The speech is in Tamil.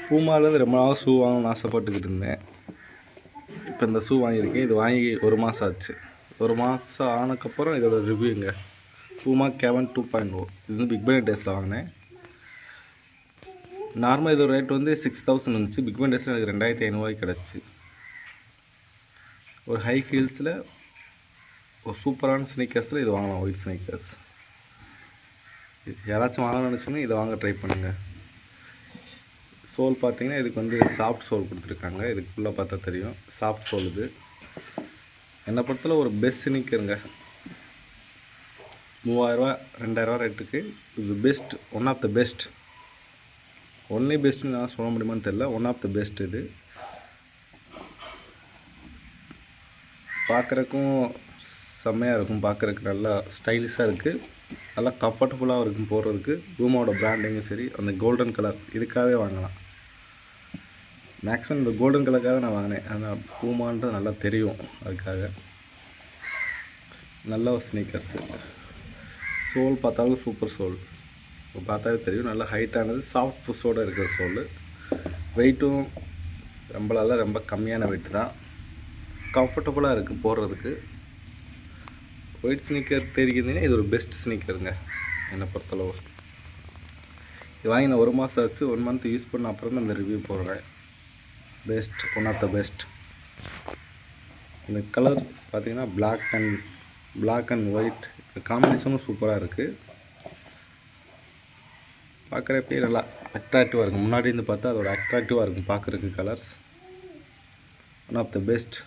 பூமாலேருந்து ரொம்ப நாள் ஷூ வாங்கணும்னு ஆசைப்பட்டுக்கிட்டு இருந்தேன். இப்போ இந்த ஷூ வாங்கியிருக்கேன். இது வாங்கி 1 மாதம் ஆச்சு. 1 மாதம் ஆனதுக்கப்புறம் இதோட ரிவ்யூங்க. பூமா கேவன் 2.0. இது வந்து பிக் பில்லியன் டேஸில் வாங்கினேன். நார்மல் இதோட ரேட் வந்து 6000 இருந்துச்சு. பிக் பில்லியன் டேஸில் எனக்கு 2500 கிடச்சி. ஒரு ஹை ஹீல்ஸில் ஒரு சூப்பரான ஸ்னீக்கர்ஸில் இது வாங்கலாம். ஒயிட் ஸ்னீக்கர்ஸ் யாராச்சும் வாங்கணும்னு நினச்சிங்கன்னா இதை வாங்க ட்ரை பண்ணுங்கள். சோல் பார்த்தீங்கன்னா இதுக்கு வந்து சாஃப்ட் சோல் கொடுத்துருக்காங்க. இதுக்குள்ளே பார்த்தா தெரியும் சாஃப்ட் சோல். இது என்னை பொறுத்தவரை ஒரு பெஸ்ட் ஸ்னீக்கருங்க. 3000 2000 ரேட்டுக்கு இது best. One of the best. Only பெஸ்ட்டுன்னு நான் சொல்ல முடியுமான்னு தெரியல. One of the best. இது பார்க்குறக்கும் செம்மையாக இருக்கும். பார்க்குறக்கு நல்லா ஸ்டைலிஷாக இருக்குது. நல்லா கம்ஃபர்டபுளாக இருக்கும் போடுறதுக்கு. பூமாவோட பிராண்டிங்கும் சரி. அந்த கோல்டன் கலர் இதுக்காகவே வாங்கலாம். மேக்ஸிமம் இந்த கோல்டன் கலருக்காக நான் வாங்கினேன். ஆனால் பூமான்றது நல்லா தெரியும். அதுக்காக நல்ல ஒரு ஸ்னீக்கர்ஸு. சோல் பார்த்தாலும் சூப்பர் சோல். இப்போ பார்த்தாவே தெரியும். நல்லா ஹைட்டானது சாஃப்ட் புஷ்ஷோடு இருக்கிற சோல். வெயிட்டும் ரொம்ப கம்மியான வெயிட்டு தான். கம்ஃபர்டபுளாக இருக்குது போடுறதுக்கு. ஒயிட் ஸ்னீக்கர் தெரிவிக்கிறதுனா இது ஒரு பெஸ்ட் ஸ்னீக்கருங்க என்னை பொறுத்தளவு. இது வாங்கி நான் 1 மாதம் ஆச்சு. 1 மந்த் யூஸ் பண்ண அப்புறம் தான் இந்த ரிவ்யூ போடுறேன். Best. One of the best. இந்த கலர் பார்த்திங்கன்னா பிளாக் அண்ட் ஒயிட் காம்பினேஷனும் சூப்பராக இருக்குது. பார்க்குறப்பே நல்லா அட்ராக்டிவாக இருக்கும். முன்னாடி இருந்து பார்த்தா அதோட அட்ராக்டிவாக இருக்கும் பார்க்குறதுக்கு colours. One of the best.